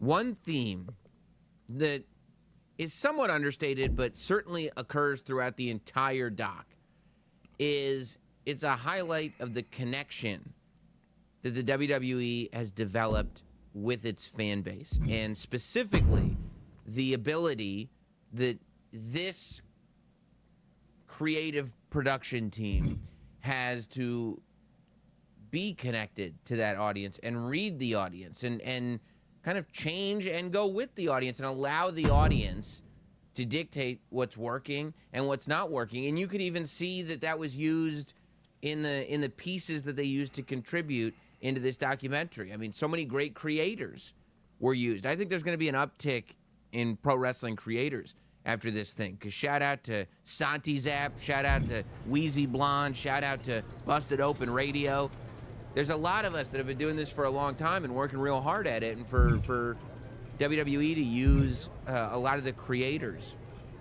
one theme that is somewhat understated, but certainly occurs throughout the entire doc, is it's a highlight of the connection that the WWE has developed with its fan base, and specifically the ability that this creative production team has to be connected to that audience and read the audience and kind of change and go with the audience and allow the audience to dictate what's working and what's not working. And you could even see that that was used in the pieces that they used to contribute into this documentary. I mean, so many great creators were used. I think there's going to be an uptick in pro wrestling creators after this thing, because shout out to Santi Zap, shout out to Wheezy Blonde, shout out to Busted Open Radio. There's a lot of us that have been doing this for a long time and working real hard at it, and for WWE to use a lot of the creators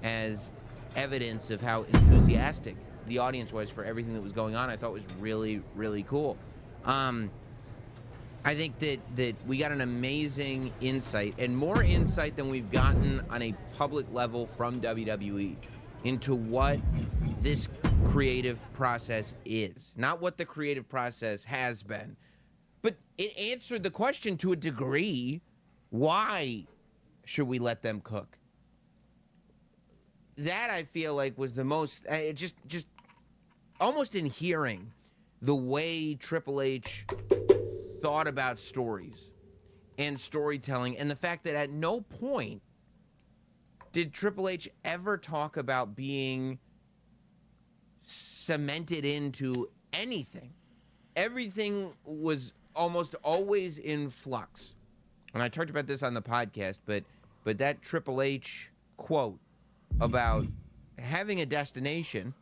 as evidence of how enthusiastic the audience was for everything that was going on, I thought was really, really cool. I think that we got an amazing insight, and more insight than we've gotten on a public level from WWE, into what this creative process is. Not what the creative process has been, but it answered the question to a degree: why should we let them cook? That, I feel like, was the most, just almost in hearing the way Triple H thought about stories and storytelling, and the fact that at no point did Triple H ever talk about being cemented into anything. Everything was almost always in flux. And I talked about this on the podcast, but that Triple H quote about having a destination,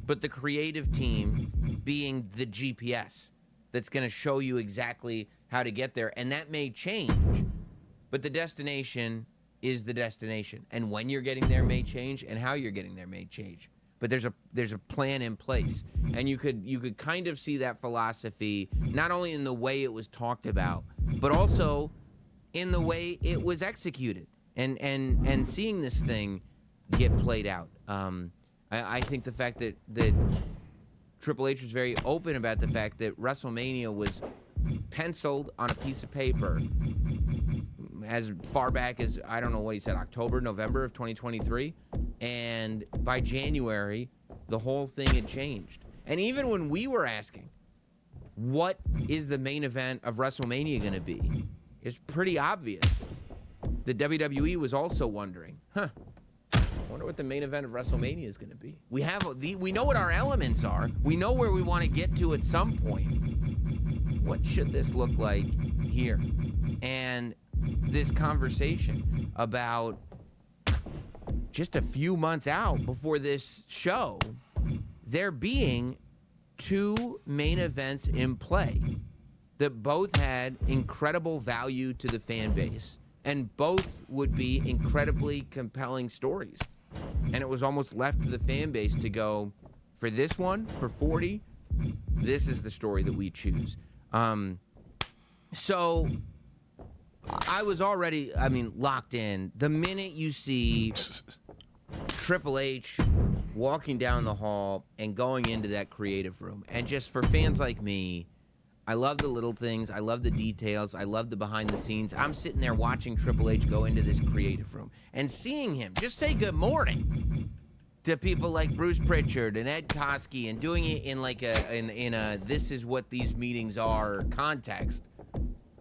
but the creative team being the GPS that's going to show you exactly how to get there. And that may change, but the destination is the destination. And when you're getting there may change, and how you're getting there may change. But there's a plan in place. And you could kind of see that philosophy not only in the way it was talked about, but also in the way it was executed. And seeing this thing get played out. I think the fact that Triple H was very open about the fact that WrestleMania was penciled on a piece of paper as far back as, I don't know what he said, October, November of 2023. And by January, the whole thing had changed. And even when we were asking, what is the main event of WrestleMania going to be, it's pretty obvious. The WWE was also wondering, I wonder what the main event of WrestleMania is going to be. We know what our elements are. We know where we want to get to at some point. What should this look like here? And this conversation about just a few months out before this show, there being two main events in play that both had incredible value to the fan base, and both would be incredibly compelling stories. And it was almost left to the fan base to go, for this one, for 40, this is the story that we choose. So I was already, locked in. The minute you see Triple H walking down the hall and going into that creative room, and just for fans like me, I love the little things. I love the details. I love the behind the scenes. I'm sitting there watching Triple H go into this creative room and seeing him just say good morning to people like Bruce Pritchard and Ed Koskey, and doing it in like in a this is what these meetings are context.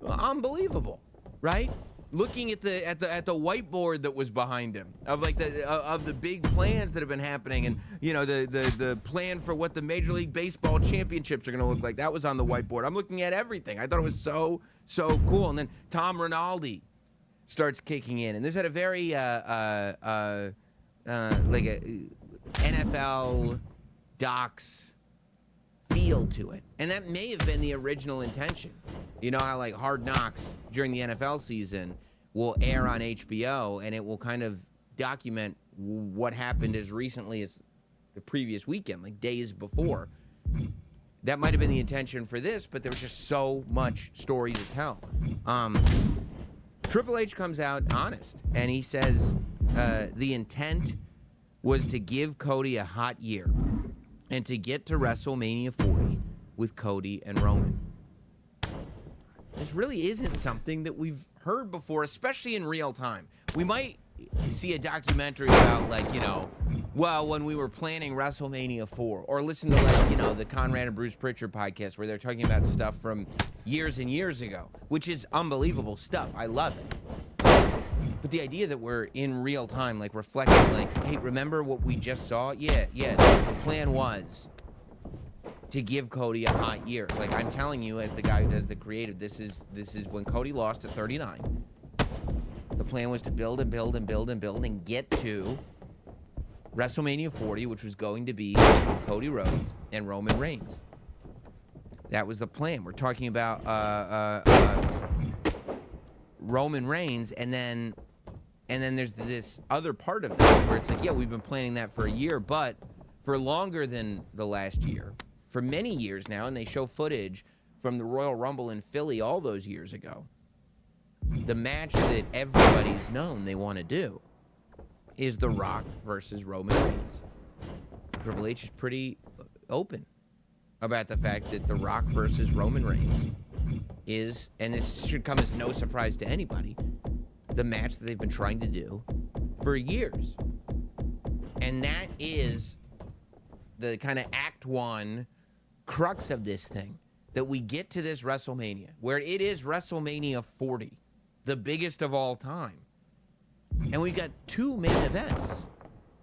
Unbelievable, right? Looking at the whiteboard that was behind him of like of the big plans that have been happening, and the plan for what the Major League Baseball championships are going to look like, that was on the whiteboard. I'm looking at everything. I thought it was so cool. And then Tom Rinaldi starts kicking in, and this had a very like a NFL docs feel to it, and that may have been the original intention. You know how like Hard Knocks during the NFL season will air on HBO, and it will kind of document what happened as recently as the previous weekend, like days before. That might have been the intention for this, but there was just so much story to tell. Triple H comes out honest, and he says the intent was to give Cody a hot year and to get to WrestleMania 40 with Cody and Roman. This really isn't something that we've heard before, especially in real time. We might see a documentary about, like, you know, well, when we were planning WrestleMania 4, or listen to, like, you know, the Conrad and Bruce Pritchard podcast where they're talking about stuff from years and years ago, which is unbelievable stuff. I love it. But the idea that we're in real time, like, reflecting, like, hey, remember what we just saw? Yeah, the plan was to give Cody a hot year. Like, I'm telling you, as the guy who does the creative, this is when Cody lost at 39. The plan was to build and build and build and build and get to WrestleMania 40, which was going to be Cody Rhodes and Roman Reigns. That was the plan. We're talking about Roman Reigns, and then there's this other part of that where it's like, yeah, we've been planning that for a year, but for longer than the last year, for many years now, and they show footage from the Royal Rumble in Philly all those years ago. The match that everybody's known they want to do is The Rock versus Roman Reigns. Triple H is pretty open about the fact that The Rock versus Roman Reigns is, and this should come as no surprise to anybody, the match that they've been trying to do for years. And that is the kind of Act 1 crux of this thing, that we get to this WrestleMania, where it is WrestleMania 40, the biggest of all time. And we've got two main events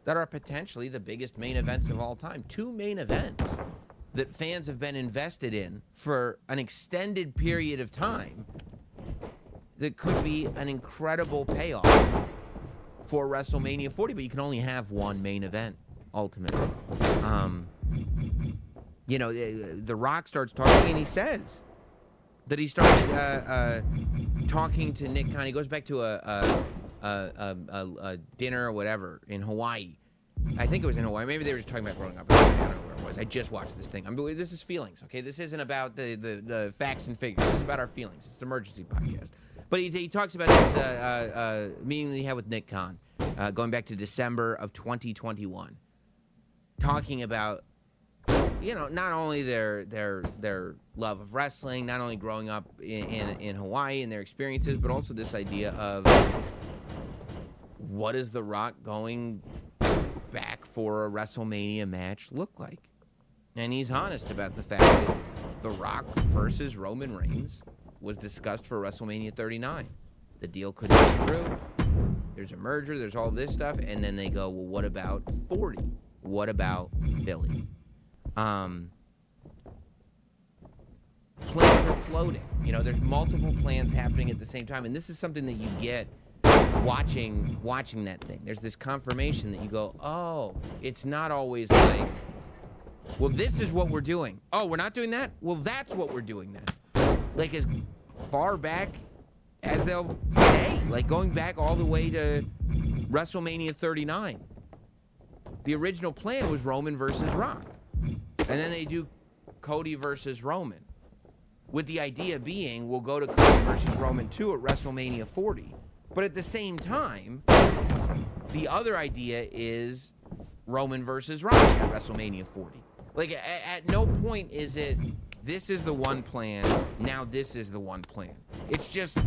that are potentially the biggest main events of all time. Two main events that fans have been invested in for an extended period of time that could be an incredible payoff for WrestleMania 40, but you can only have one main event, ultimately. You know, The Rock starts talking, and he says that he started talking to Nick Khan. He goes back to a dinner or whatever in Hawaii. I think it was in Hawaii. Maybe they were just talking about growing up. I don't know where it was. I just watched this thing. This is feelings, okay? This isn't about the facts and figures. This is about our feelings. It's an emergency podcast. But he talks about this meeting that he had with Nick Khan, going back to December of 2021, talking about, you know, not only their love of wrestling, not only growing up in Hawaii and their experiences, but also this idea of what is The Rock going back for a WrestleMania match look like. And he's honest about the fact that The Rock versus Roman Reigns was discussed for WrestleMania 39. The deal couldn't get through. There's a merger, there's all this stuff, and then they go, well, what about 40? What about Philly? Plans are floating. You know, there's multiple plans happening at the same time, and this is something that you get watching that thing. There's this confirmation that you go, oh, it's not always like, well, this is what we're doing. Oh, we're not doing that? Well, that's what we're doing then. Like, as far back as they'll say, like going back all the way to WrestleMania 39. The original plan was Roman versus Rock. And then they do Cody versus Roman, with the idea being we'll go to Cody versus Roman 2 at WrestleMania 40. But at the same time, the other idea is Roman versus Rock at WrestleMania 40. Like, at no point is it, this is the one plan, now this is the one plan. It's just,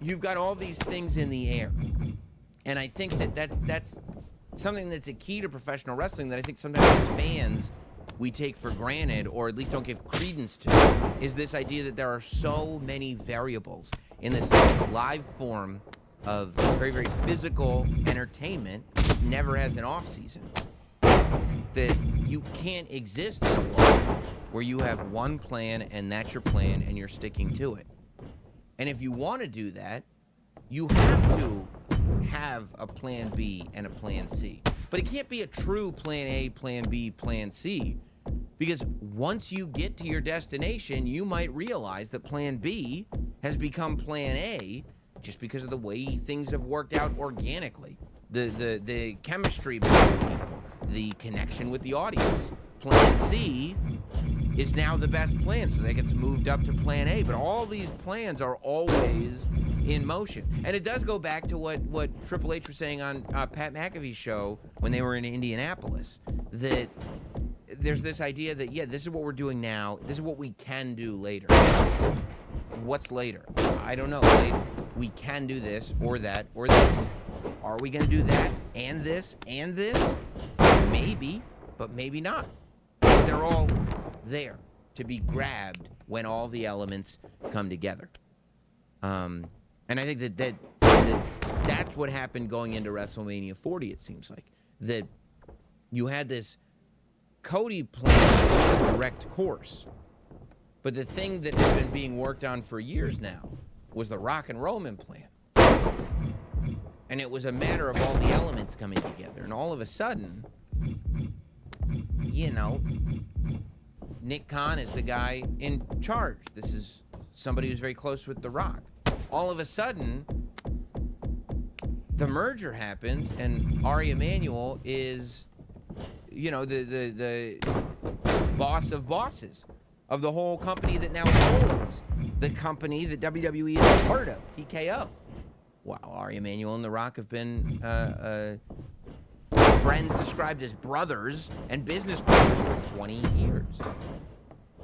you've got all these things in the air. And I think that's something that's a key to professional wrestling that I think sometimes as fans we take for granted, or at least don't give credence to, is this idea that there are so many variables in this live form of very, very physical entertainment that never has an off season. That you can't exist in a world where you have one plan and that's your plan and you're sticking to it. And if you want to do that, you have to have a plan B and a plan C. But it can't be a true plan A, plan B, plan C, because once you get to your destination, you might realize that plan B has become plan A just because of the way things have worked out organically. The chemistry between people, the connection with the audience. Plan C is now the best plan, so that gets moved up to plan A. But all these plans are always in motion. And it does go back to what Triple H was saying on Pat McAfee's show when they were in Indianapolis, that there's this idea that, yeah, this is what we're doing now. This is what we can do later. What's later? I don't know. Later, we can do this or that or this. Are we going to do that and this and this? Maybe, but maybe not. They're all there to be grabbed when all the elements come together. And I think that's what happened going into WrestleMania 40, it seems like. That you had this Cody plan to direct course. But the thing that had been being worked on for years now was the Rock and Roman plan. And it was a matter of all the elements coming together. And all of a sudden, you know, Nick Khan is the guy in charge. This is somebody who's very close with The Rock. All of a sudden, the merger happens, and Ari Emanuel is, you know, the boss of bosses of the whole company that now owns the company that WWE is a part of, TKO. Wow, Ari Emanuel and The Rock have been friends described as brothers and business partners for 20 years.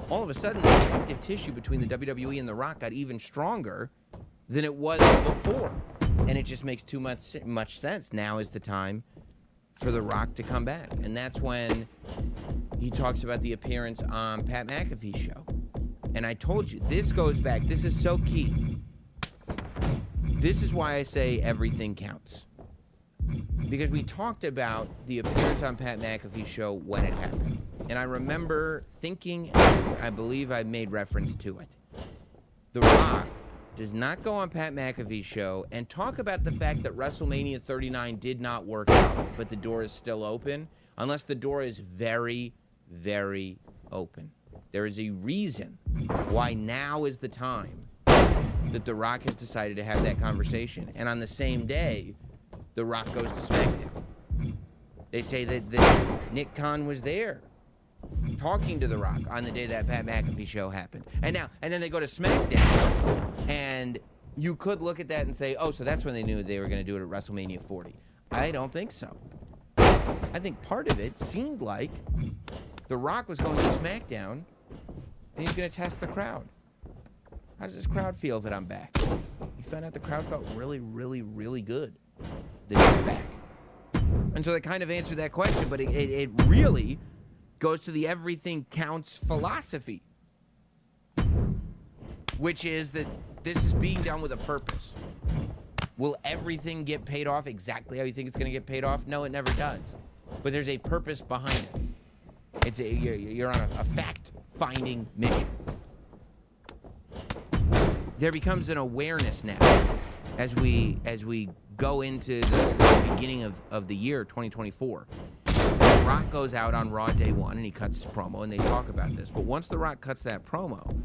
All of a sudden, the connective tissue between the WWE and The Rock got even stronger than it was before. And it just makes too much sense. Now is the time for The Rock to come back. And that's when he talks about the appearance on Pat McAfee's show. And I told you, this goes back. This is so key. This is why I say everything counts. Because we talked about the appearance on Pat McAfee's show when it happened. And I remember thinking, I believe I made reference to it. The Rock does not go on Pat McAfee's show and talk about the fact that WrestleMania 39 did not work out, but the door is still open, unless the door is very, very open. There is a reason why now is the time that The Rock has decided to have that conversation. And on the same day, The Rock goes to SmackDown. They say that Nick Khan was there talking to The Rock on the day that Pat McAfee show happened. And then they go to SmackDown, and you could look at that and say, oh, so that's when they knew they were going to do it at WrestleMania 40. I don't think so. I think part of it seemed like The Rock was going to SmackDown, and he's going to test the crowd. How does this crowd feel that I'm back? You found out the crowd felt really, really, really good that he's back. And so they kind of answered that question, but it really goes to the everything counts philosophy, which is that this is being done with a purpose. Will everything get paid off exactly how you think it's going to get paid off? No, it never does. But there's a purpose behind it. You're on a fact-finding mission. There becomes an awareness now as we go into the beginning of the year 2024. The Rock goes out on Raw Day 1 and he cuts his promo, and they talk about this. But once The Rock cuts that promo,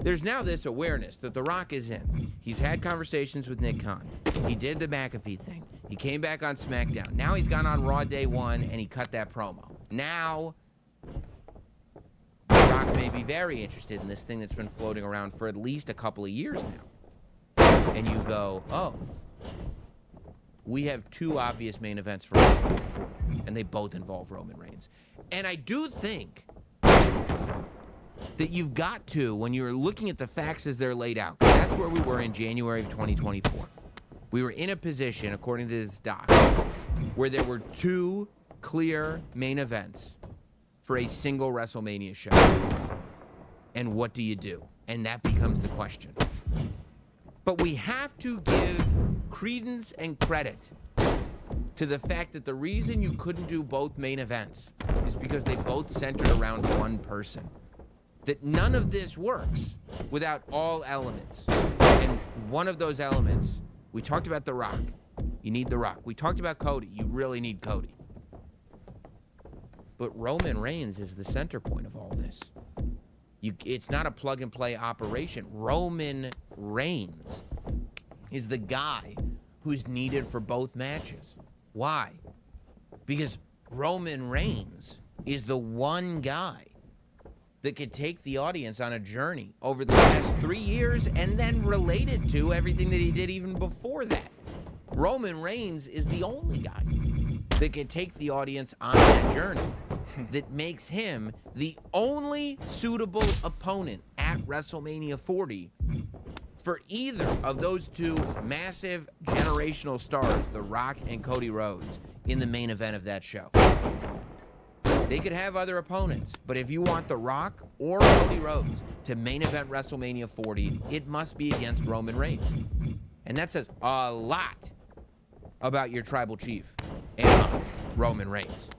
there's now this awareness that The Rock is in. He's had conversations with Nick Khan. He did the McAfee thing. He came back on SmackDown. Now he's gone on Raw Day 1 and he cut that promo. Now The Rock may be very interested in this thing that's been floating around for at least a couple of years now. And you go, oh, we have two obvious main events for WrestleMania 40, and they both involve Roman Reigns. And I do think that you've got to, when you're looking at the facts as they're laid out, that's where we were in January of 2024. We were in a position, according to this doc, where there were two clear main events for a single WrestleMania show. And what do you do? And that becomes the question. But we have to give credence and credit to the fact that the reason you couldn't do both main events is because they both centered around one person. That none of this works without all elements. And one of those elements, we talked about The Rock. You need The Rock. We talked about Cody. You really need Cody. But Roman Reigns is the center point of all this. It's not a plug-and-play operation. Roman Reigns is the guy who's needed for both matches. Why? Because Roman Reigns is the one guy that could take the audience on a journey over the last 3 years and then related to everything that he did even before that. Roman Reigns is the only guy that can take the audience on that journey that makes him the only suitable opponent at WrestleMania 40 for either of those two massive generational stars, The Rock and Cody Rhodes, in the main event of that show. They could have other opponents, but if you want The Rock or Cody Rhodes to main event WrestleMania 40, it must be against Roman Reigns. And that says a lot about your tribal chief and Roman Reigns.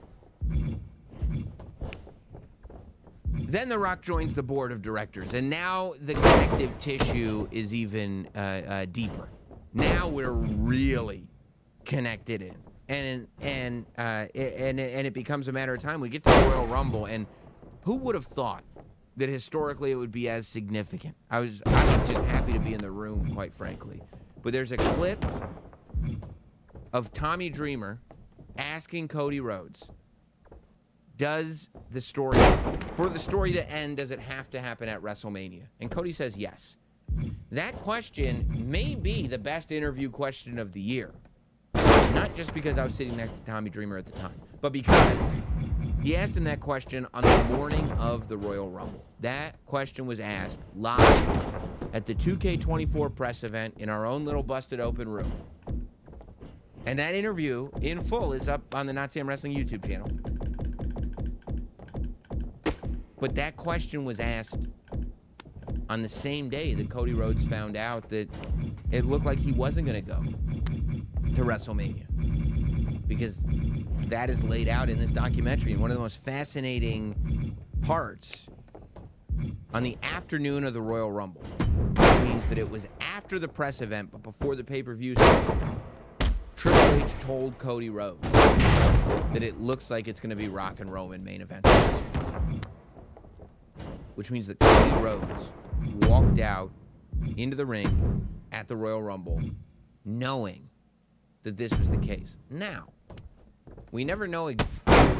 Then The Rock joins the board of directors, and now the connective tissue is even deeper. Now we're really connected in. And it becomes a matter of time. We get to the Royal Rumble, and who would have thought that historically it would be as significant? I'm just happy to be in the room, quite frankly. But there's a clip of Tommy Dreamer asking Cody Rhodes, does the story, for the story to end, does it have to happen at WrestleMania? And Cody says yes. That question may be the best interview question of the year. Not just because I was sitting next to Tommy Dreamer at the time, but because he asked him that question on the morning of the Royal Rumble. That question was asked live at the 2K24 press event in our own little busted open room. And that interview in full is up on the Not Sam Wrestling YouTube channel. But that question was asked on the same day that Cody Rhodes found out that it looked like he wasn't going to go to WrestleMania, because that is laid out in this documentary. And one of the most fascinating parts, on the afternoon of the Royal Rumble, which means that it was after the press event but before the pay-per-view started, Triple H told Cody Rhodes that it looks like it's going to be Rock and Roman main event, which means that Cody Rhodes walked out into the ring at the Royal Rumble knowing that this was the case. Now, we never know.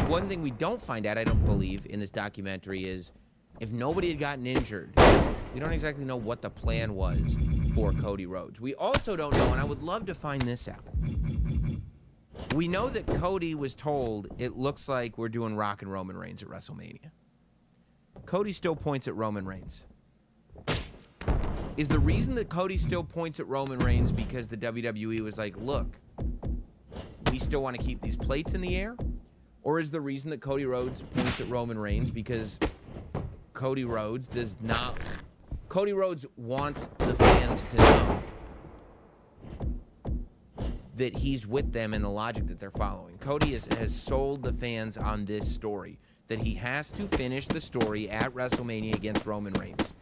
One thing we don't find out, I don't believe, in this documentary is if nobody had gotten injured, we don't exactly know what the plan was for Cody Rhodes. We also don't know, and I would love to find this out. We know that Cody was told it looks like we're doing Rock and Roman Reigns at WrestleMania. Cody still points at Roman Reigns. Is the reason that Cody still points at Roman Reigns because the WWE was like, look, we still want to keep these plates in the air? Or is the reason that Cody Rhodes points at Roman Reigns because Cody Rhodes wants the fans to know that he's with them in the logic that they're following? Cody has sold the fans on this story, that he has to finish the story at WrestleMania against Roman Reigns.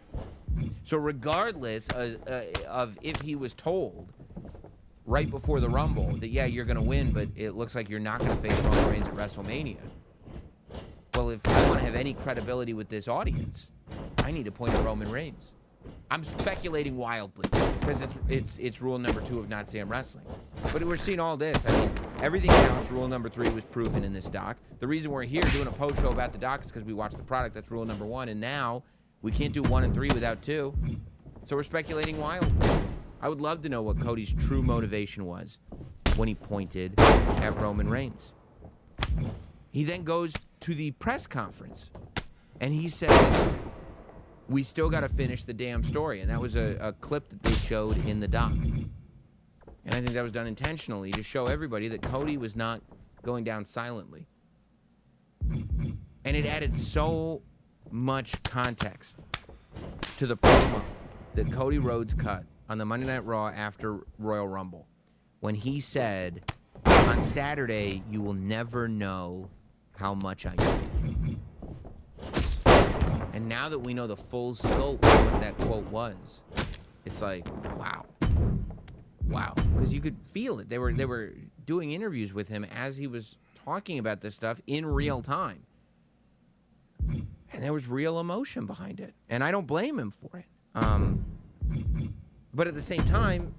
So regardless of if he was told right before the Rumble that, yeah, you're going to win, but it looks like you're not going to face Roman Reigns at WrestleMania. Well, if I want to have any credibility with this audience, I need to point at Roman Reigns. I'm speculating wildly because it's rule number 2 of Not Sam Wrestling. But we're seeing all this. I mean, everything counts. Rule number 3 was proven in this doc. The reason we're here doing a post show about the doc is because we watched the product. That's rule number 1. And now we can't do 1 and 3 without 2. So we're speculating wildly. I would love to know what Cody's true motivation was when he pointed at Roman Reigns. He then goes to the press conference and he says, we still got to finish the damn story. And that was a clip that they showed in the doc. And I think that was done intentionally to show everybody that Cody was not going down silently. And it added so much context to the promo that Cody Rhodes cut on the Monday Night Raw after Royal Rumble when he said, on Saturday, you will never know how much I need you. And now that we know the full scope of what that quote was, it's like, wow. Wow. Because you could feel it. They were doing interviews with him as he was talking about this stuff in real time. And there was real emotion behind it. And I don't blame him for it. But at the same time,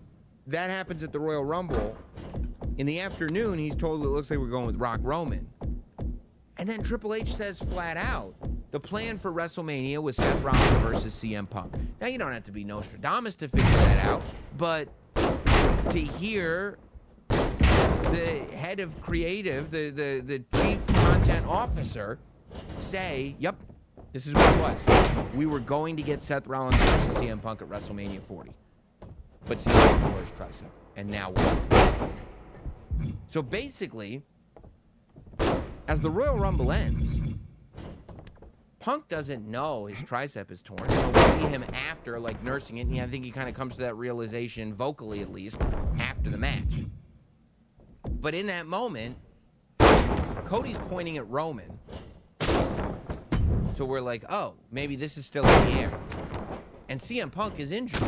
that happens at the Royal Rumble. In the afternoon, he's told it looks like we're going with Rock Roman. And then Triple H says flat out, the plan for WrestleMania was Seth Rollins versus CM Punk. Now, you don't have to be Nostradamus to figure that out, but to hear the head of creative, the chief content officer, say, yep, this is what it was. We were going to get Seth Rollins versus CM Punk at WrestleMania 40. But CM Punk tore his tricep. And now what? So basically, as the Royal Rumble ends, Punk doesn't know his tricep is torn. You know, we see him after, like, nursing it, and I think he kind of comes to that realization, vocally at least, after the match. But in that moment, Cody's pointing at Roman. So we're like, oh, maybe this is still in the air. And CM Punk is injured.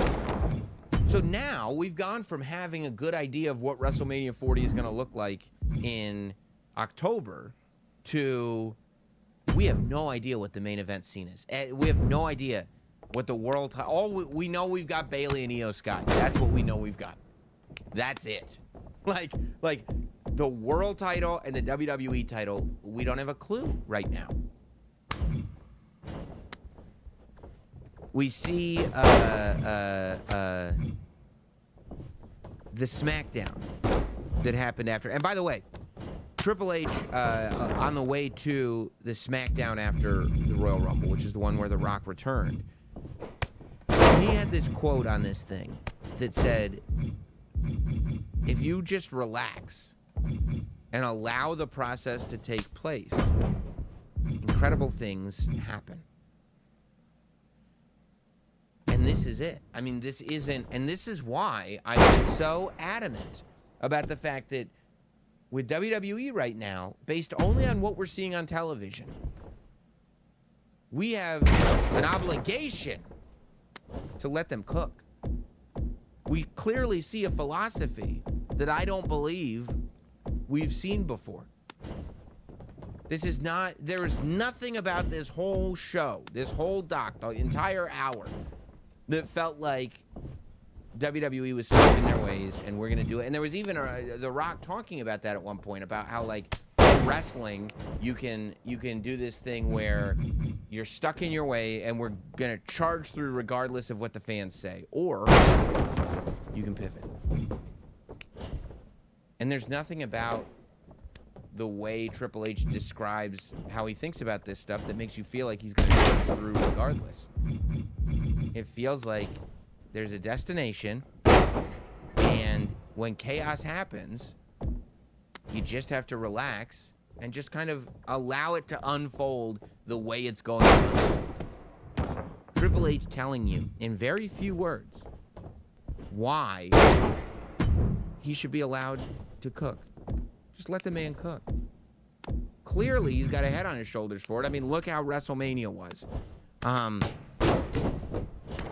So now we've gone from having a good idea of what WrestleMania 40 is going to look like in October to we have no idea what the main event scene is. We have no idea what the world... we know we've got Bayley and Io Sky. That's what we know we've got. That's it. Like the world title and the WWE title, we don't have a clue right now. We see the SmackDown that happened after. And by the way, Triple H, on the way to the SmackDown after the Royal Rumble, which is the one where The Rock returned, he had this quote on this thing that said, if you just relax and allow the process to take place, incredible things happen. And this is it. I mean, this isn't, and this is why I've been so adamant about the fact that with WWE right now, based only on what we're seeing on television, we have an obligation to let them cook. We clearly see a philosophy that I don't believe we've seen before. This is not, there is nothing about this whole show, this whole doc, the entire hour, that felt like WWE was stuck in their ways and we're going to do it. And there was even The Rock talking about that at one point, about how, like, in wrestling, you can do this thing where you're stuck in your way and we're going to charge through regardless of what the fans say. Or you can pivot. And there's nothing about the way Triple H describes how he thinks about this stuff that makes you feel like he's going to charge through regardless. It feels like there's a destination, and when chaos happens, you just have to relax and just kind of allow it to unfold the way it's going to unfold. Triple H telling you in very few words why he should be allowed to cook. Just let the man cook. Clearly, he's got a head on his shoulders for it. I mean, look how WrestleMania was.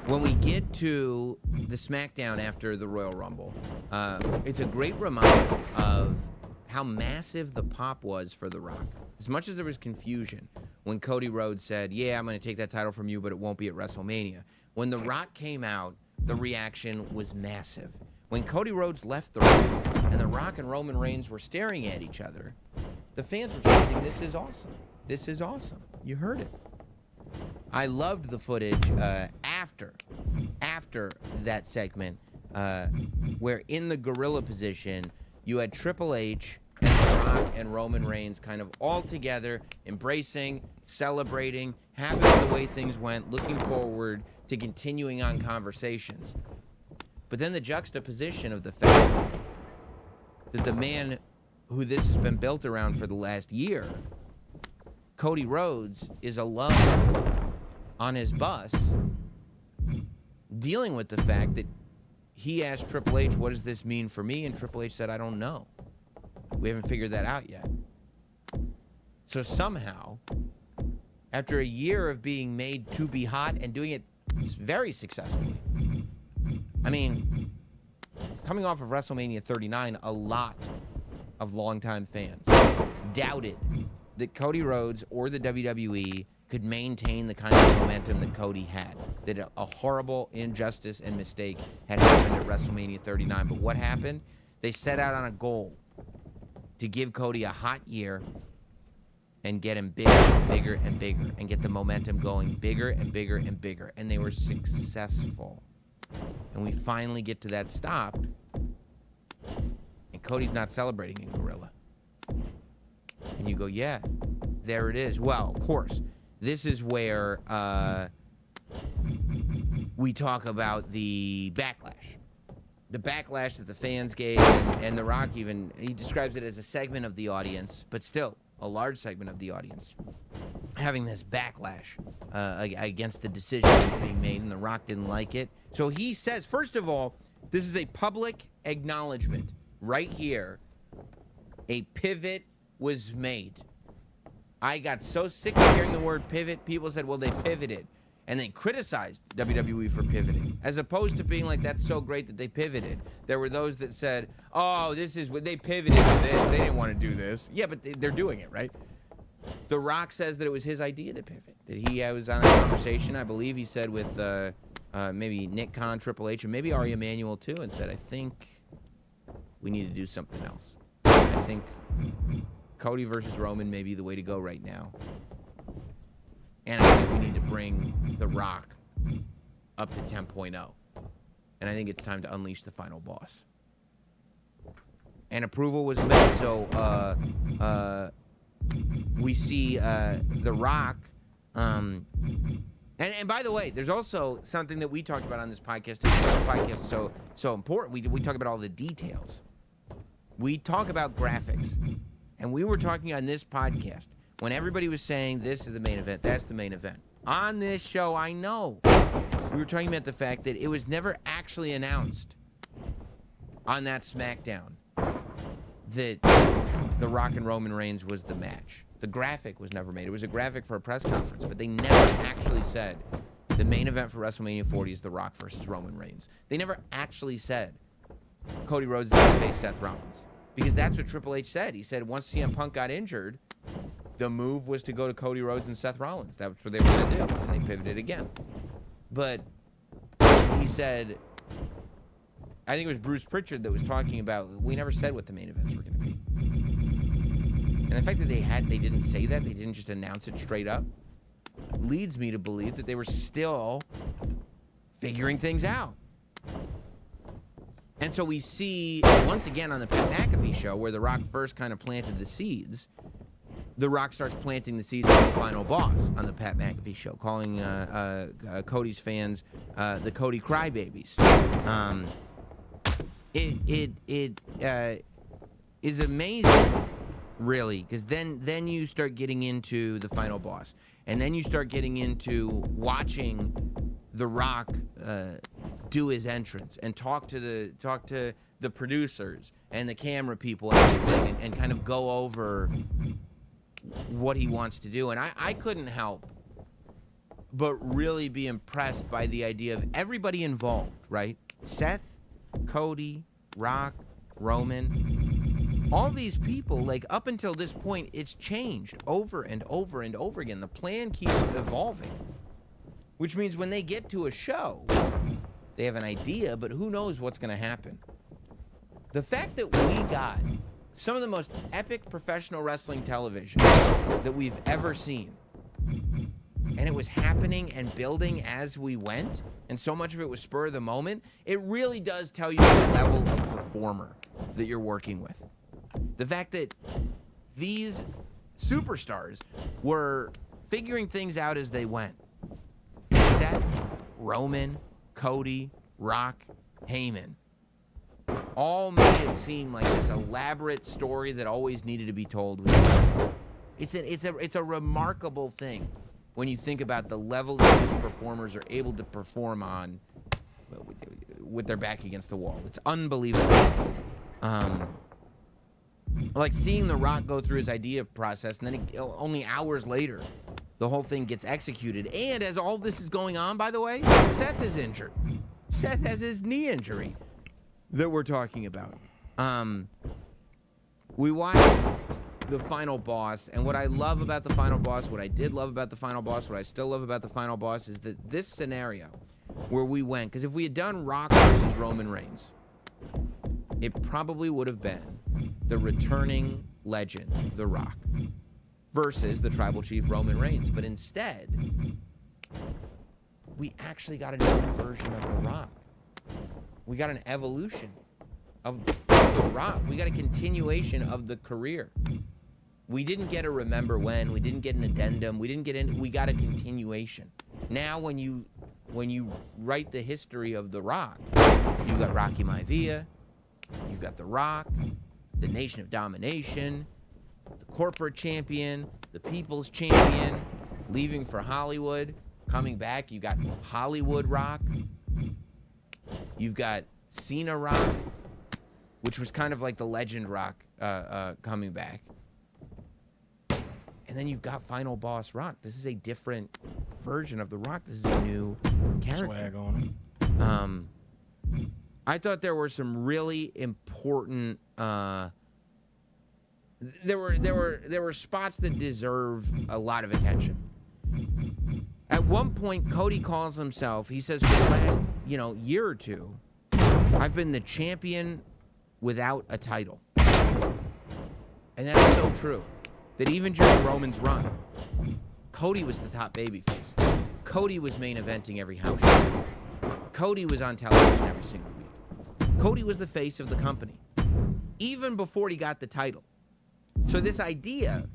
When we get to the SmackDown after the Royal Rumble, it's a great reminder of how massive the pop was for The Rock. As much as there was confusion when Cody Rhodes said, yeah, I'm going to take that title from you, but it won't be at WrestleMania. When The Rock came out, the reaction was massive. When Cody Rhodes left the ring and The Rock and Roman Reigns were staring at each other, the fans were chanting, this is awesome. This is awesome. You heard it. I loved the footage after that segment where in the gorilla position, you had Triple H and The Rock and Roman Reigns kind of all together, embracing, celebrating, happy with the way things went, looking forward to continuing on conversations. But then the juxtaposition of the fact that the man who this has been built around for the last year, Cody Rhodes, is alone on his bus dealing with the fact that he asked Triple H, what does this mean for me? And Triple H said, I don't know. We haven't figured that out yet. So somehow, after a year of being made to be hot and doing it very successfully, I mean, coming off of WrestleMania 39, a lot of longtime fans doubted that Cody Rhodes or the WWE could maintain the kind of momentum that Cody had, that a horrible injustice and mistake had happened at WrestleMania 39. But what happened? They set out on a goal to give Cody a hot year and get him bigger and bigger and bigger and get the momentum going bigger and bigger and bigger. And they were successful. And we finally get to that stop, and Cody's not celebrating in Gorilla. And you go, yeah, there it is. Well, of course, this is where we talk about the backlash. The backlash that the fans gave, and The Rock even, he describes it as a segment of the audience, but still a large segment of the audience, having this backlash against the decision that was being made, and The Rock didn't like it. So he says, first of all, this is a public acknowledgement right here. A pivot was made. I got so sick of hearing the word pivot. People said, well, they pivoted. And they criticized WWE for pivoting, as opposed to being like, that's so great that they pivoted. There were those that said, oh, this is what they pivoted to this. They didn't want to do this. Yeah, but they're doing it, right? The Rock says that it was his idea to pivot, that he was on a conversation, I believe he said, with maybe Nick Khan, Triple H, and maybe Ari Emanuel too, and said, I think we need to do something else. I think Cody versus Roman may be the way to go right now. And I think we need to bring The Rock up to 10.0. And I think it's time to unleash the final boss. And approval was made. So we see The Rock. And by the way, there's also something that we talked about on this podcast. This podcast is so important. We talk about all the details. We talk about graphics. And we were talking on this podcast when everybody was saying this is the main event, that's the main event. On this show, I know we were talking about the fact that it was never actually announced on that SmackDown that The Rock and Roman Reigns was the match. The graphic was never made. It was a graphic for a press conference, but they never actually said the main event for WrestleMania 40 is The Rock versus Roman Reigns. They never actually said Cody Rhodes is going to face Seth Rollins, because that's what Triple H said. He said once CM Punk got injured, the move was to go to Cody Rhodes and Seth Rollins. That's what they were going to do, and they pivoted again. But he said, I think it was Bruce Pritchard that was talking about, we never said what the main events were going to be. And the fact that they didn't say that, they didn't just announce it straight up, leads me to believe that they were still figuring things out. And so we see, once again on the Pat McAfee show, where The Rock first kind of planted the seeds, The Rock starts planting the seeds for the final boss on the Pat McAfee show, calling Cody's fans the Cody Crybabies. It is amazing, really, because then you start getting into the final boss, and then you start getting into watching The Rock do his entrance and talk to the producers and the camera people and everything, and kind of go over what he wants to do. And I couldn't help but really be impressed by the idea of everybody involved, right? Seth, Cody, Rock, Roman, all these people, like, up until this point, it's changed over and over and over again. The plan keeps evolving, which means when they get to a show, they have an idea, but who knows what's going to happen. The fact that we got some of the most epic professional wrestling television that we've ever seen, and it was happening and building as we went, and so much of it was spur of the moment, it really does tell you the level of performer that you're working with. The fact that these superstars were figuring things out as they went. Seth, Roman, Cody, Rock, Heyman, all made it seem like this elaborate story that always needed to be told. It's a remarkable thing when you think about the level that these performers are able to perform on with their back against the wall. It's unbelievable. Like seeing The Rock go through his idea process, and then only hours later, the whole thing gets executed. And as all this is going on, by the way, Seth is injured. Seth has his knee injury that we're talking about. We watched the final boss, and what I love about the final boss, what I did love about the final boss, what I still love about the final boss is that this scenario where we went, because if we had done Rock versus Roman Reigns, it probably would have been the returning legend, The Rock. versus the tribal chief Roman Reigns. But instead, we actually got a new version of The Rock. We got an evolution of The Rock. We got a continuation of the career. We didn't get a remember when. We didn't get an addendum. We got a continuation. Now, when you write the history of The Rock, you've got Rocky Maivia, you've got The Rock, the Nation of Domination, the corporate champion, the people's champion, leaving for Hollywood, coming back. You got Hollywood Rock. You've got Cena Rock, which was kind of like the Legend Rock coming back. And then you've got Final Boss Rock. This is a different version of The Rock. This is a new character. Swag on him. I thought there were some really important. There were spots that deserve a lot of attention. At one point, Cody calls himself. He says, for the last year or two, I've been the champion without a title, and that's so true. That even during Roman's run, Cody was the top babyface. Cody was main eventing every house show. Cody was on television every single week. Cody was the face of the company, even before he got the title. So this idea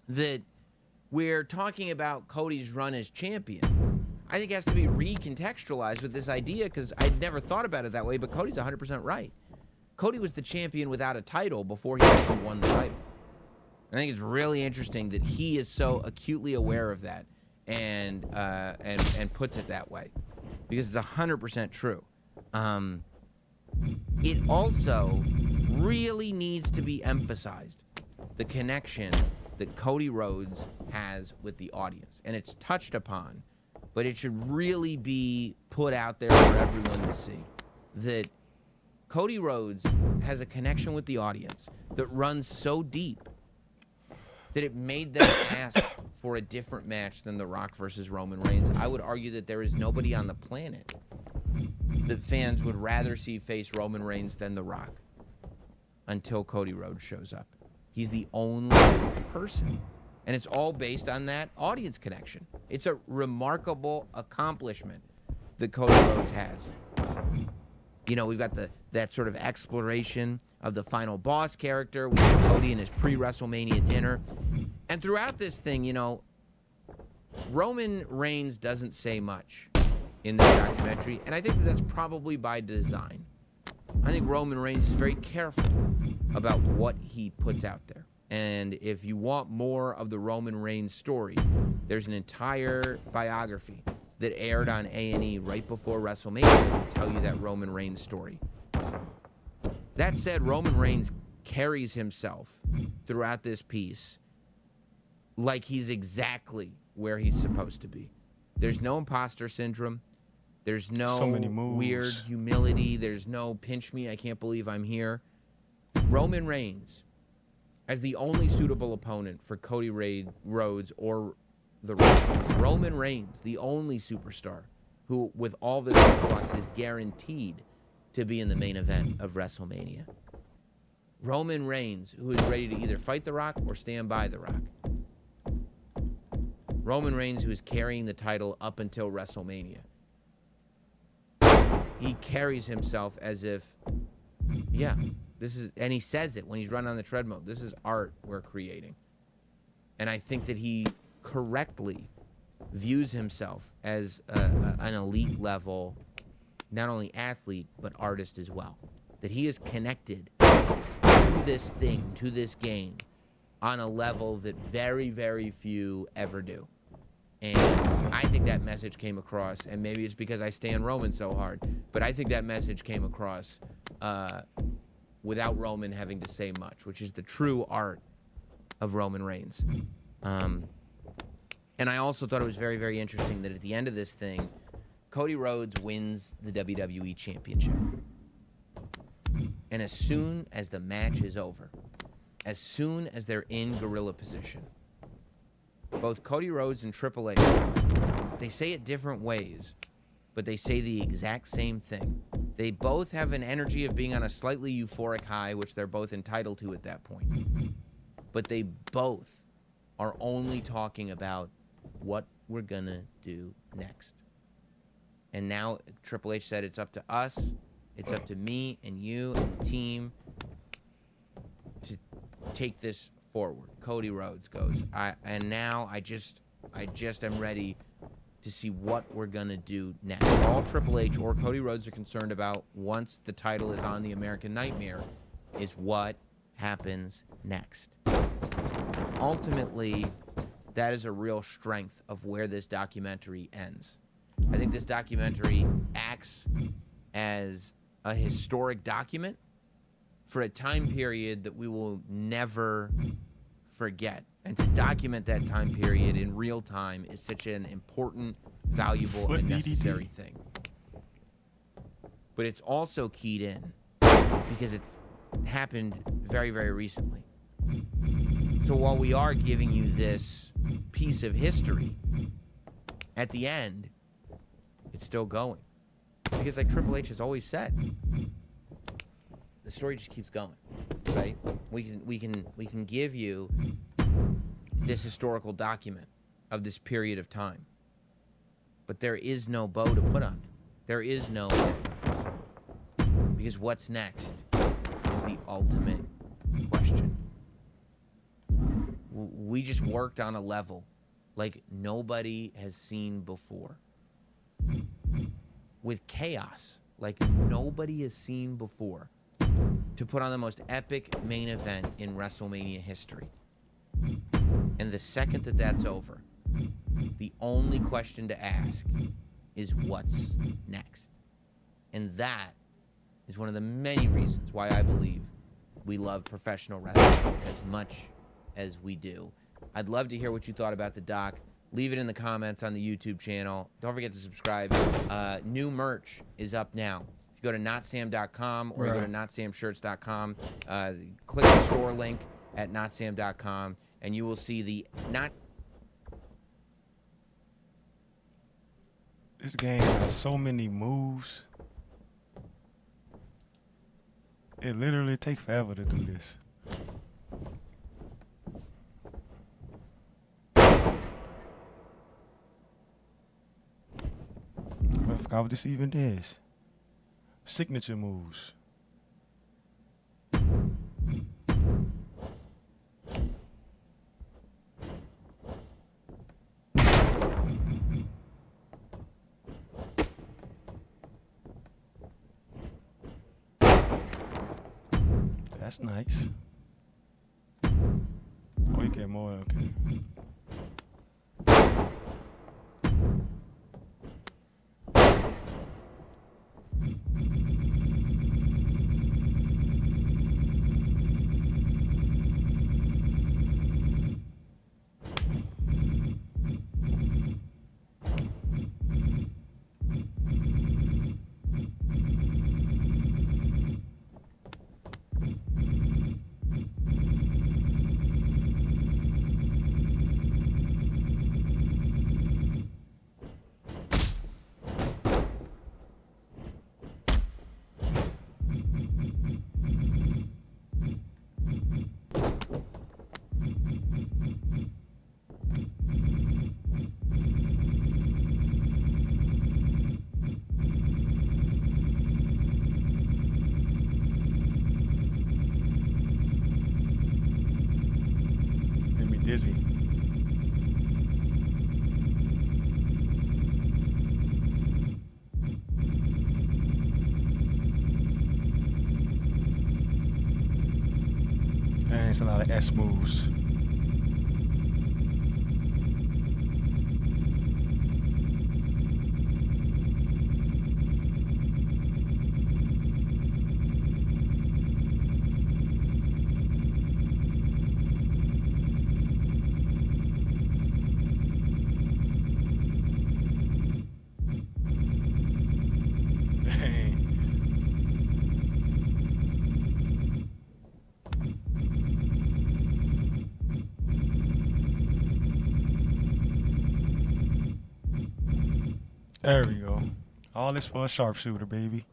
that we're talking about Cody's run as champion, I think has to be recontextualized with this idea, because I'd never thought about it that way, but Cody's 100% right. Cody was the champion without a title before he actually won the title. I think it's really interesting that he is so acutely aware of that and puts it that way, because it's 100% true. It also really needs to be emphasized, the connection that Cody Rhodes has with the audience. And it's touched upon, but it should really be put out there for everyone to see, that Cody Rhodes has a connection with the audience that runs so deep that it made them ask for a different match than The Rock versus Roman Reigns. I would argue that there is nobody on the planet that fans would rather see face Roman Reigns than The Rock until Cody Rhodes shows up. He's the only person. And it's all based on that audience connection. It's a remarkable accomplishment that Cody Rhodes has. We've got that sort of exploration of the final boss character. We have Cody in his pre-WrestleMania dinner. And throughout this thing, Roman Reigns doesn't say much in this documentary, and I think that's probably by design. I think Roman Reigns is very careful about what he puts out there. And if you want more of the Roman Reigns story, there's an entire biography that aired on A&E right before WrestleMania that will tell you that Roman Reigns story. That said, Roman Reigns carries himself throughout this piece like he's exactly where he's supposed to be. There's no imposter syndrome. There's no weird humility. There's no pinch me, I can't believe I'm here. Roman Reigns, as the only suitable opponent for Cody Rhodes or The Rock. Roman Reigns, the only superstar who, with all this influx, is guaranteed to be in the main event of WrestleMania. Roman Reigns, who is ready to either fight The Rock or stand by The Rock. Roman Reigns, who is carrying the title up until WrestleMania. He carries himself as if, this is, and he says it when he's running on the treadmill, this is art we're creating. And I think that he correctly views himself as an elite level, not only athlete, but artist as well. That he is connected to this thing, to this game, on a level that very, very few ever do. And I think that message came across, and maybe it's because I stand Roman so hard, but I think that message came across without Roman having to say much, which is the true art of Roman Reigns. And I also thought it was very, very interesting that at the end of this thing, Cody Rhodes wins the WWE Championship. And as soon as the match is over, as soon as they're in gorilla position, both Cody Rhodes and Triple H, they say it different ways, but they say the exact same thing. They both have an energy of being on a slightly euphoric high, which they're both entitled to at that point. But they both are only talking about what we're going to do next. And now Triple H said it's up to us, it's up to me and you and the team to take this forward. Cody Rhodes goes, now I just am ready to see what we're going to do next. All Triple H or Cody Rhodes are concerned about once the title is on the American Nightmare is what happens next. Ultimately, that is a real strength of where this documentary ends. I think this documentary acts as a historic document for a time period that we will never forget. And to document that time period in real time is such an important, valuable, and necessary thing. But it's also keyed in because it's happened very, very recently. So while we are giving you this piece of history, at the end, it's still going. Because like Triple H has always said, the story just keeps going, right? We can give you this historical document of this period of time, but there is no bow to put on it. There is no end. Because what's next is the ultimate question. We just worked on a level like nobody has seen before, with chaos like nobody has seen before, to put on the most epic main event in WrestleMania history. And the second that that's over, the only question to ask is what's next. And that is one of the many reasons why I believe we love professional wrestling as much as we do. I'd love to hear what you thought about the doc. Leave it in the comments on the YouTube channel. Don't forget to subscribe. New merch is up now. If you go to notsam.com or you go to notsamshirts.com, click the store link at notsam.com, and you will see the This game has so many moves. It literally takes forever to do this. I forgot what this even is. Signature moves. That's nice. Oh, you get more, okay. Dizzy. And it's a lot of S moves. There we go. All this for a sharpshooter, baby.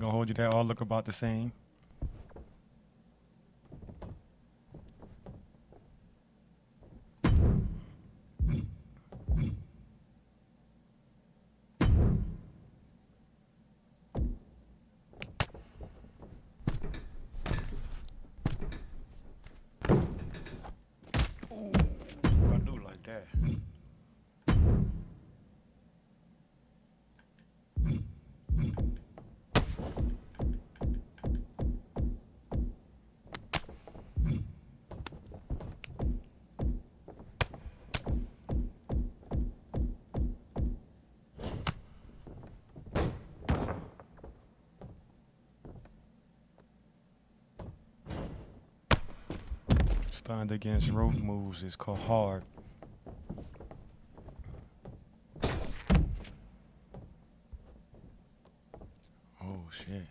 ain't gonna hold you. They all look about the same. Ooh, I do like that. Stunned against rope moves is called hard. Oh shit.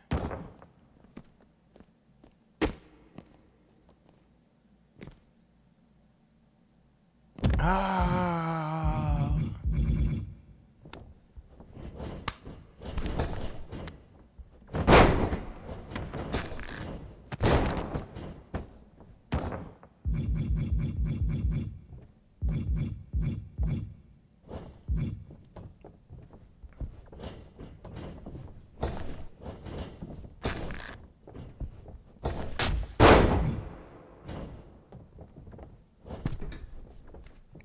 Ah.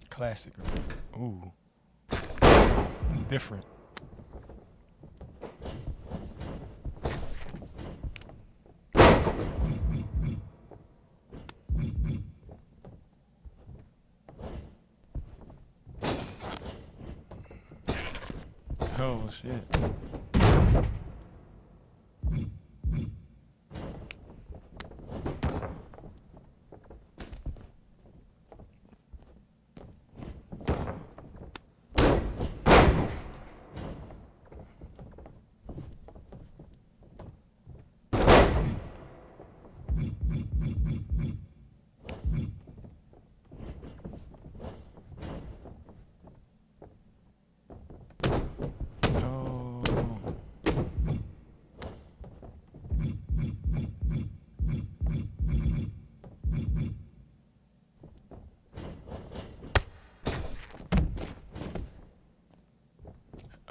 Classic. Ooh. Different. Oh shit.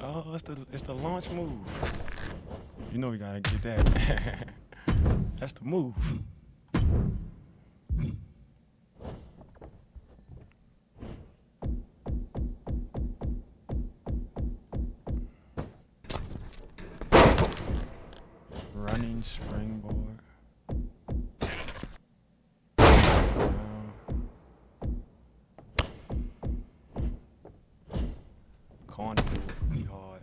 Oh, it's the launch move. You know we gotta get that. That's the move. Running springboard. Corner move would be hard.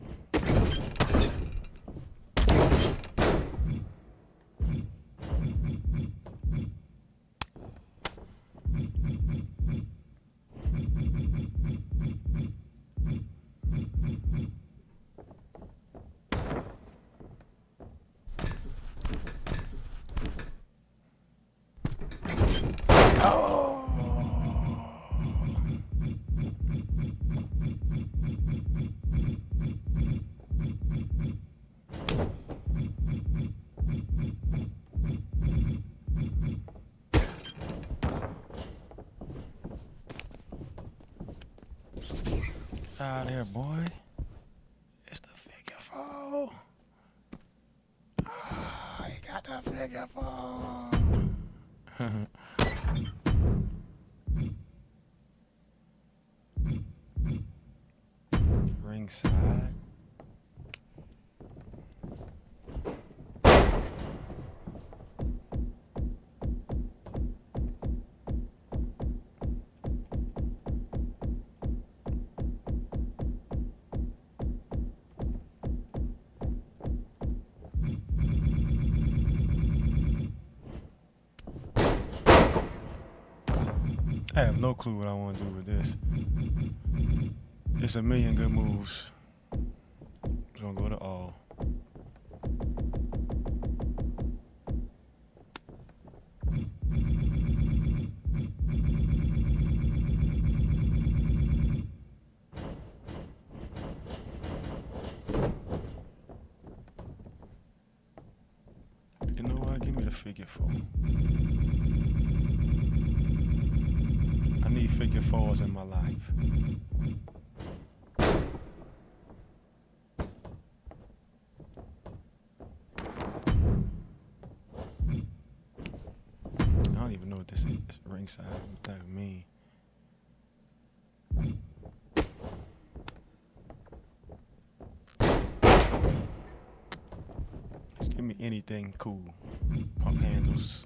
Out there, boy. It's the figure four. Ah, he got the figure four. Ringside. I have no clue what I want to do with this. It's a million good moves. Just gonna go to all. figure four. I need figure fours in my life. I don't even know what this is. Ringside. What that mean? Just give me anything cool. Pump handles.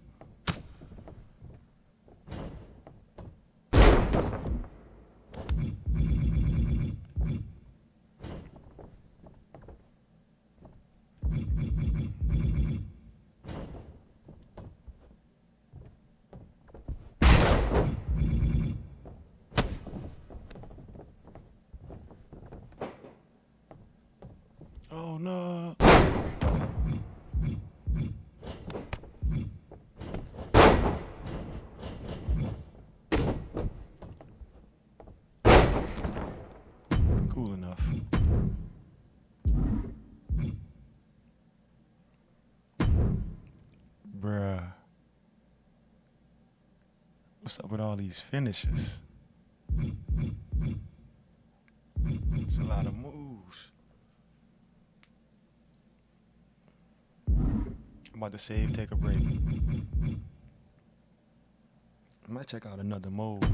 Oh no. Cool enough. Bruh. What's up with all these finishes? It's a lot of moves. I'm about to save, take a break. I might check out another mode.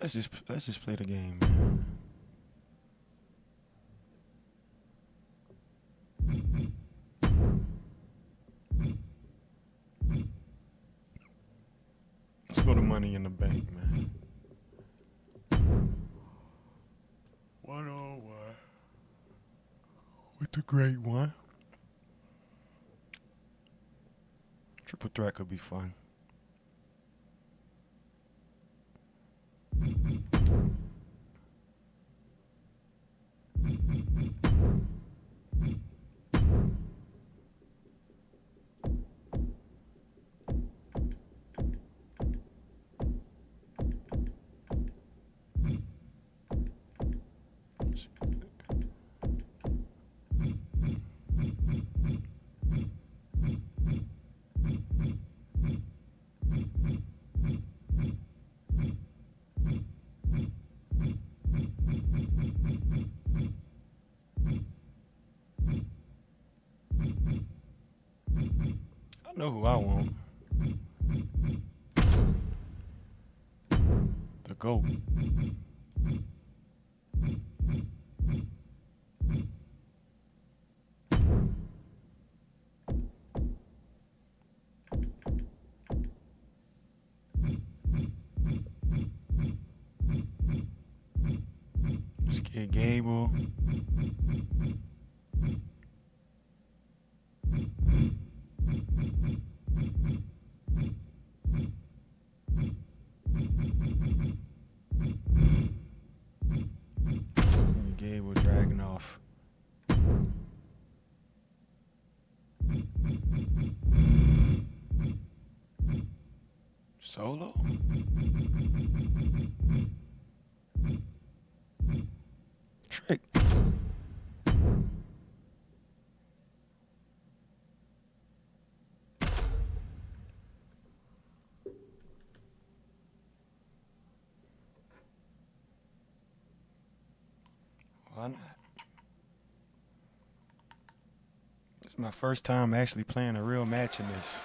Let's just play the game, man. Let's go to Money in the Bank, man. 101 with the great one. Triple threat could be fun. I know who I want. The GOAT. Skid Gable. Gable dragging off. Solo? Trick. Why not? It's my first time actually playing a real match in this.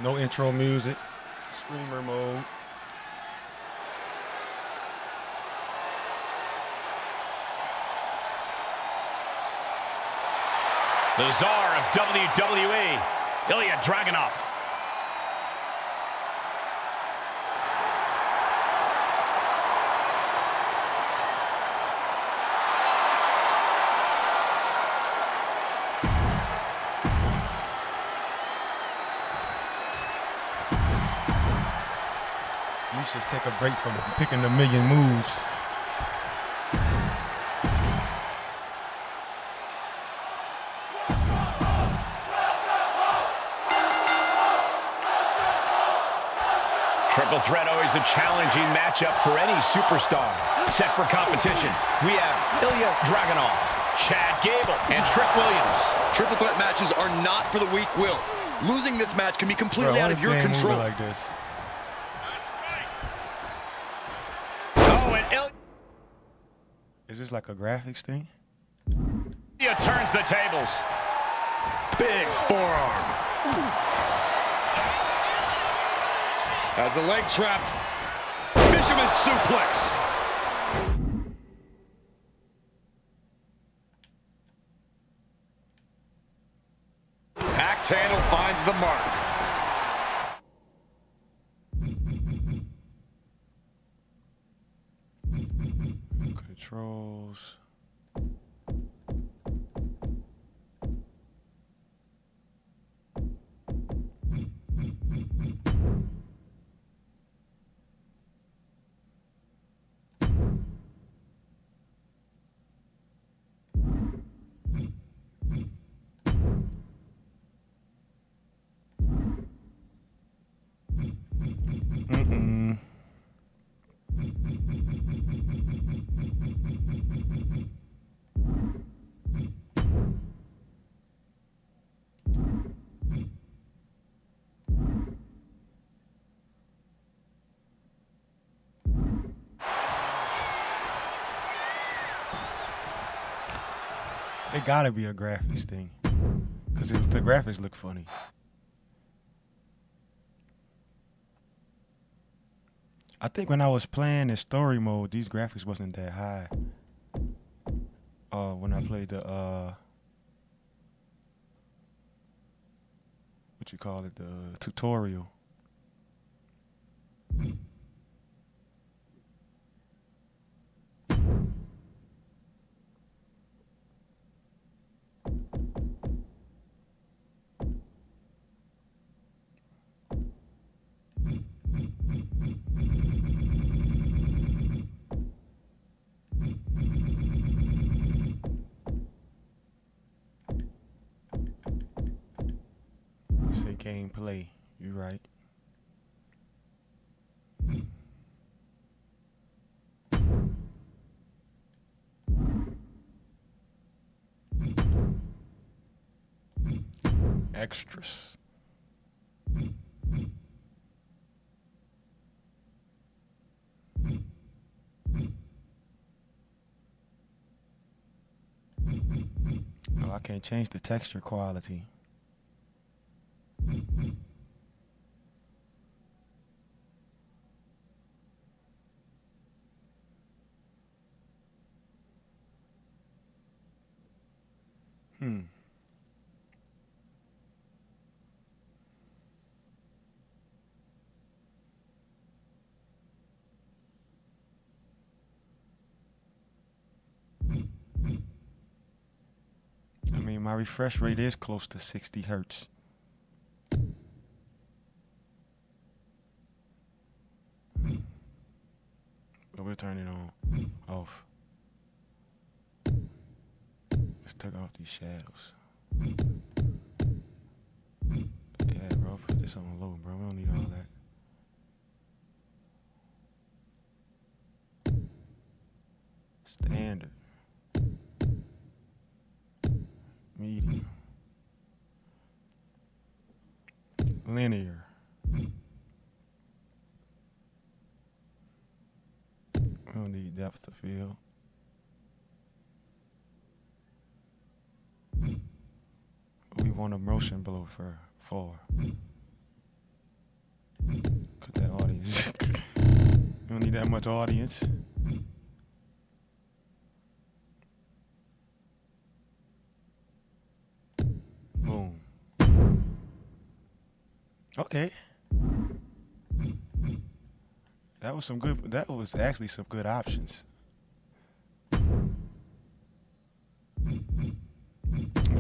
No intro music, streamer mode. The czar of WWE, Ilya Dragunov. We should take a break from picking the million moves. Triple threat, always a challenging matchup for any superstar. Set for competition, we have Ilya Dragunov, Chad Gable, and Trick Williams. Triple threat matches are not for the weak-willed. Losing this match can be completely out of your control. Like this? Oh, and Ilya... Is this like a graphics thing? Ilya turns the tables. Big forearm. As the leg trapped, fisherman suplex. Axe handle finds the mark. Controls. It gotta be a graphics thing, cause the graphics look funny. I think when I was playing in story mode, these graphics wasn't that high. When I played the what you call it, the tutorial. Say gameplay, you right. Extras. Oh, I can't change the texture quality. I mean, my refresh rate is close to 60 hertz. But we'll turn it on, off. Let's take off these shadows. Yeah, bro, put this on low, bro. We don't need all that. Standard. Medium. Linear. We don't need depth of field. We want a motion blow for. Cut that audience. We don't need that much audience. Boom. Okay. That was actually some good options. I'm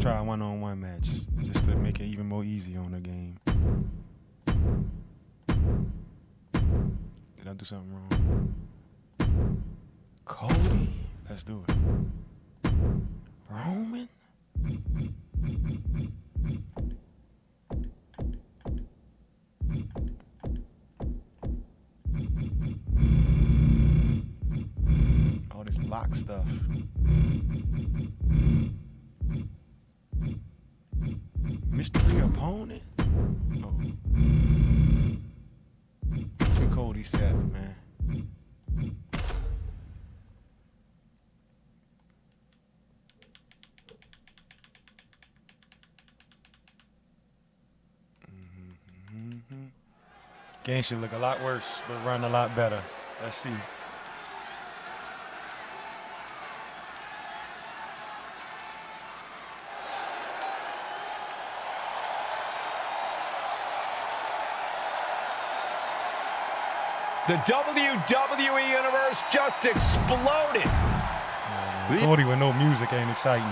try a one-on-one match just to make it even more easy on the game. Did I gotta do something wrong. Cody. Let's do it. Roman? All this lock stuff. Mystery opponent? Oh. Cody Seth, man. Game should look a lot worse, but run a lot better. Let's see. The WWE Universe just exploded. Cody with no music ain't exciting.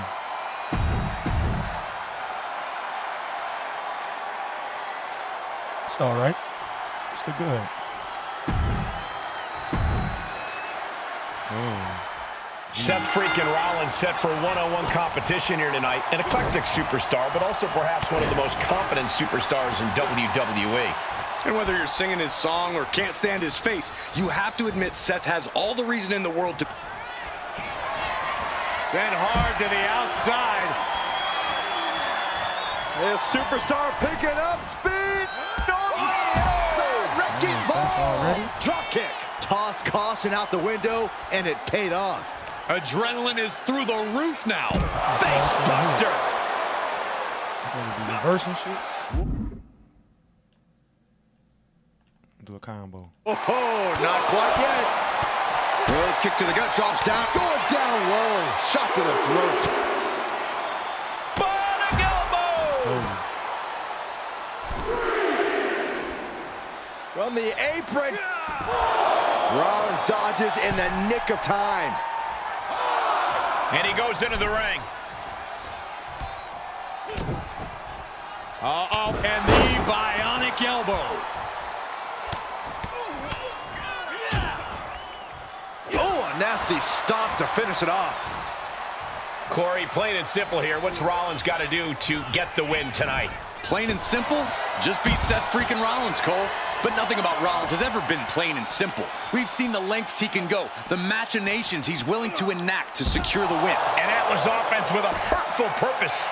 It's all right. It's still good. Seth freaking Rollins set for one-on-one competition here tonight. An eclectic superstar, but also perhaps one of the most confident superstars in WWE. And whether you're singing his song or can't stand his face, you have to admit Seth has all the reason in the world to... Sent hard to the outside. This superstar picking up speed. Wrecking ball. Drop kick. Tossed caution out the window, and it paid off. Adrenaline is through the roof now. Face buster. Reversing shit. Do a combo. Oh, not quite yet. Rose kick to the gut, drops down, going down low. Shot to the throat. Bottom elbow. From the apron. Rollins dodges in the nick of time. And he goes into the ring. Uh-oh, and the bionic elbow. Oh, a nasty stop to finish it off. Corey, plain and simple here. What's Rollins got to do to get the win tonight? Plain and simple? Just be Seth freaking Rollins, Cole. But nothing about Rollins has ever been plain and simple. We've seen the lengths he can go, the machinations he's willing to enact to secure the win. And that was offense with a hurtful purpose.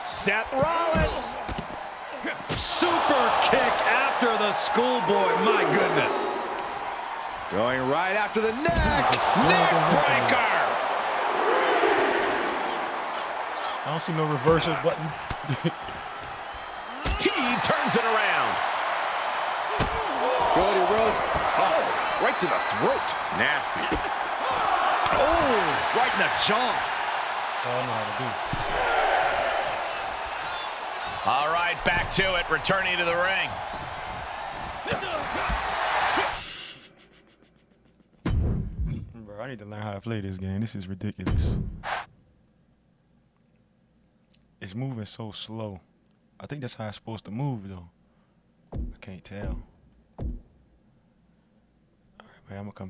Seth Rollins. Super kick after the schoolboy, my goodness. Going right after the neck. Neck breaker. I don't see no reversal button. He turns it around. Cody Rhodes. Oh, right to the throat. Nasty. Oh, right in the jaw. That's all I know how All right, back to it. Returning to the ring. to do. Bro, I need to learn how to play this game. This is ridiculous. It's moving so slow. I think that's how it's supposed to move, though. I can't tell. All right, man, I'm going to come